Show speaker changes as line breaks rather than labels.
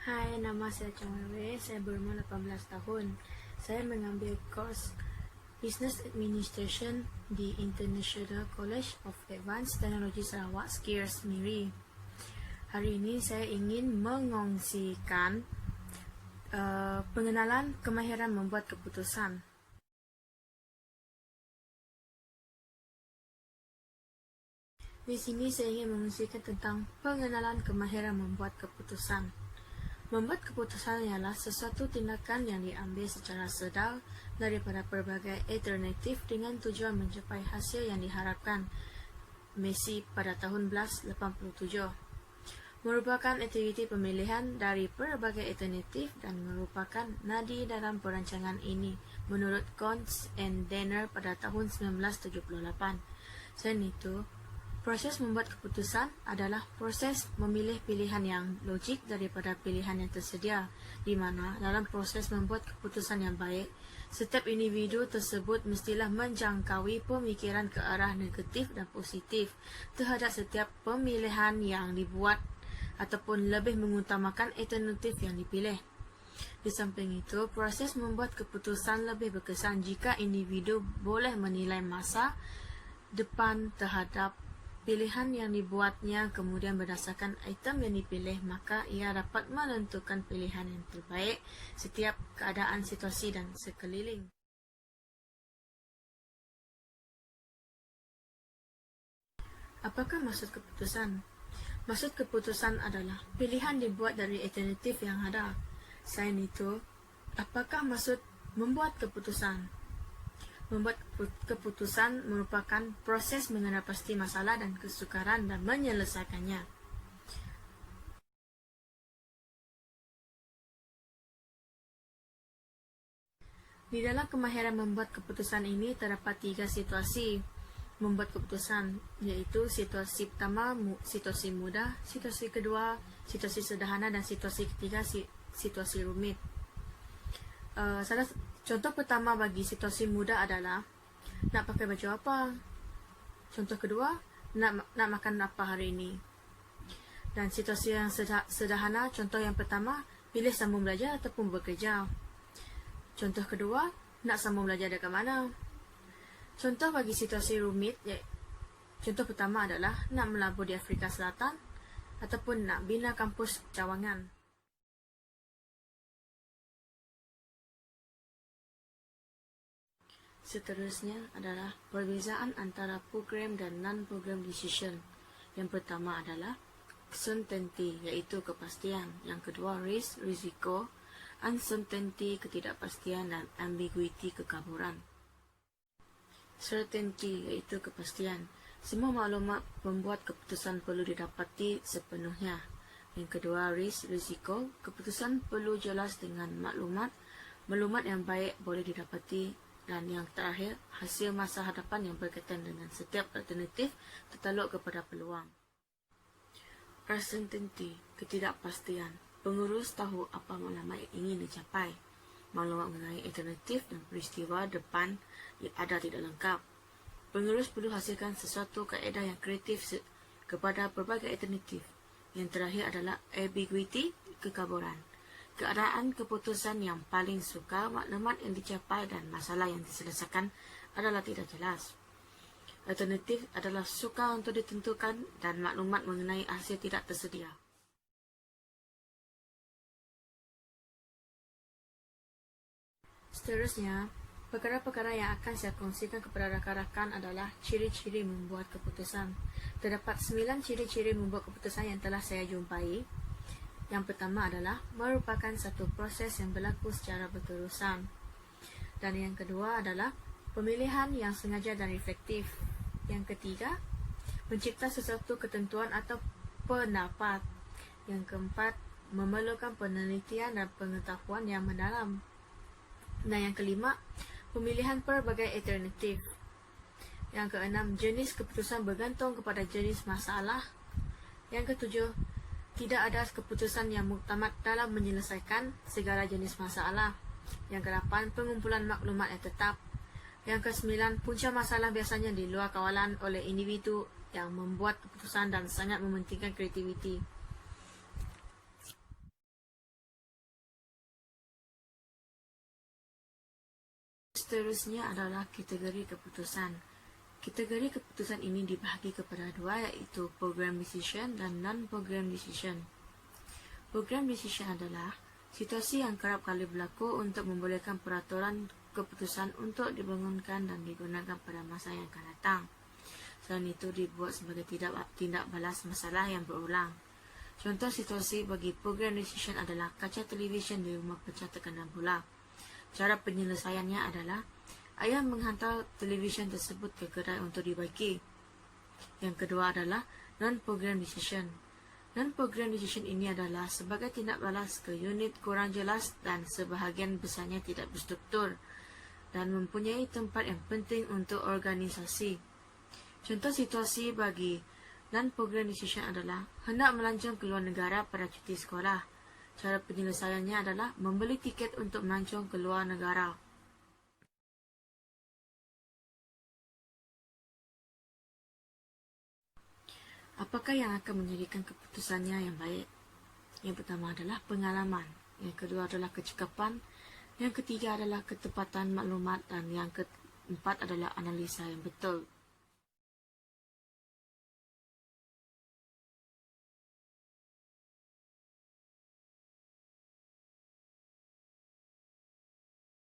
Hai, nama saya Chong Wei. Saya berumur 18 tahun. Saya mengambil kurs Business Administration di International College of Advanced Technology Sarawak, SKIRS MIRI. Hari ini saya ingin mengongsikan pengenalan kemahiran membuat keputusan. Di sini saya ingin mengongsikan tentang pengenalan kemahiran membuat keputusan. Membuat keputusan ialah sesuatu tindakan yang diambil secara sedar daripada pelbagai alternatif dengan tujuan mencapai hasil yang diharapkan. Messi pada tahun 1987 merupakan aktiviti pemilihan dari pelbagai alternatif dan merupakan nadi dalam perancangan ini menurut Cohn and Danner pada tahun 1978. Selain itu, proses membuat keputusan adalah proses memilih pilihan yang logik daripada pilihan yang tersedia, di mana dalam proses membuat keputusan yang baik, setiap individu tersebut mestilah menjangkaui pemikiran ke arah negatif dan positif terhadap setiap pemilihan yang dibuat ataupun lebih mengutamakan alternatif yang dipilih. Di samping itu, proses membuat keputusan lebih berkesan jika individu boleh menilai masa depan terhadap pilihan yang dibuatnya, kemudian berdasarkan item yang dipilih, maka ia dapat menentukan pilihan yang terbaik setiap keadaan, situasi dan sekeliling. Apakah maksud keputusan? Maksud keputusan adalah pilihan dibuat dari alternatif yang ada. Selain itu, apakah maksud membuat keputusan? Membuat keputusan merupakan proses mengenal pasti masalah dan kesukaran dan menyelesaikannya. Di dalam kemahiran membuat keputusan ini terdapat 3 situasi membuat keputusan, yaitu situasi pertama, situasi mudah, situasi kedua, situasi sederhana, dan situasi ketiga, situasi rumit. Contoh pertama bagi situasi mudah adalah nak pakai baju apa. Contoh kedua, nak makan apa hari ini. Dan situasi yang sederhana, contoh yang pertama, pilih sambung belajar ataupun bekerja. Contoh kedua, nak sambung belajar dekat mana. Contoh bagi situasi rumit, contoh pertama adalah nak melabur di Afrika Selatan ataupun nak bina kampus cawangan. Seterusnya adalah perbezaan antara program dan non-program decision. Yang pertama adalah certainty, iaitu kepastian. Yang kedua, risk, risiko. Uncertainty, ketidakpastian. Dan ambiguity, kekaburan. Certainty, iaitu kepastian. Semua maklumat membuat keputusan perlu didapati sepenuhnya. Yang kedua, risk, risiko. Keputusan perlu jelas dengan maklumat. Maklumat yang baik boleh didapati. Dan yang terakhir, hasil masa hadapan yang berkaitan dengan setiap alternatif tertaluk kepada peluang. Uncertainty, ketidakpastian. Pengurus tahu apa maklumat yang ingin dicapai. Maklumat mengenai alternatif dan peristiwa depan yang ada tidak lengkap. Pengurus perlu hasilkan sesuatu kaedah yang kreatif kepada berbagai alternatif. Yang terakhir adalah ambiguity, kekaburan. Keadaan keputusan yang paling sukar, maklumat yang dicapai dan masalah yang diselesaikan adalah tidak jelas. Alternatif adalah sukar untuk ditentukan dan maklumat mengenai hasil tidak tersedia. Seterusnya, perkara-perkara yang akan saya kongsikan kepada rakan-rakan adalah ciri-ciri membuat keputusan. Terdapat 9 ciri-ciri membuat keputusan yang telah saya jumpai. Yang pertama adalah merupakan satu proses yang berlaku secara berterusan. Dan yang kedua adalah pemilihan yang sengaja dan efektif. Yang ketiga, mencipta sesuatu ketentuan atau pendapat. Yang keempat, memerlukan penelitian dan pengetahuan yang mendalam. Dan yang kelima, pemilihan pelbagai alternatif. Yang keenam, jenis keputusan bergantung kepada jenis masalah. Yang ketujuh, tidak ada keputusan yang muktamad dalam menyelesaikan segala jenis masalah. Yang kedelapan, pengumpulan maklumat yang tetap. Yang kesembilan, punca masalah biasanya di luar kawalan oleh individu yang membuat keputusan dan sangat mementingkan kreativiti. seterusnya adalah kategori keputusan. Kategori keputusan ini dibahagi kepada dua, iaitu program decision dan non-program decision. Program decision adalah situasi yang kerap kali berlaku untuk membolehkan peraturan keputusan untuk dibangunkan dan digunakan pada masa yang akan datang. Selain itu dibuat sebagai tindak balas masalah yang berulang. Contoh situasi bagi program decision adalah kaca televisyen di rumah pecah tekanan bola. Cara penyelesaiannya adalah ayah menghantar televisyen tersebut ke kedai untuk dibaiki. Yang kedua adalah non-program decision. Non-program decision ini adalah sebagai tindak balas ke unit kurang jelas dan sebahagian besarnya tidak berstruktur dan mempunyai tempat yang penting untuk organisasi. Contoh situasi bagi non-program decision adalah hendak melancong ke luar negara pada cuti sekolah. Cara penyelesaiannya adalah membeli tiket untuk melancong ke luar negara. Apakah yang akan menjadikan keputusannya yang baik? Yang pertama adalah pengalaman. Yang kedua adalah kecekapan. Yang ketiga adalah ketepatan maklumat. Dan yang keempat adalah analisa yang betul.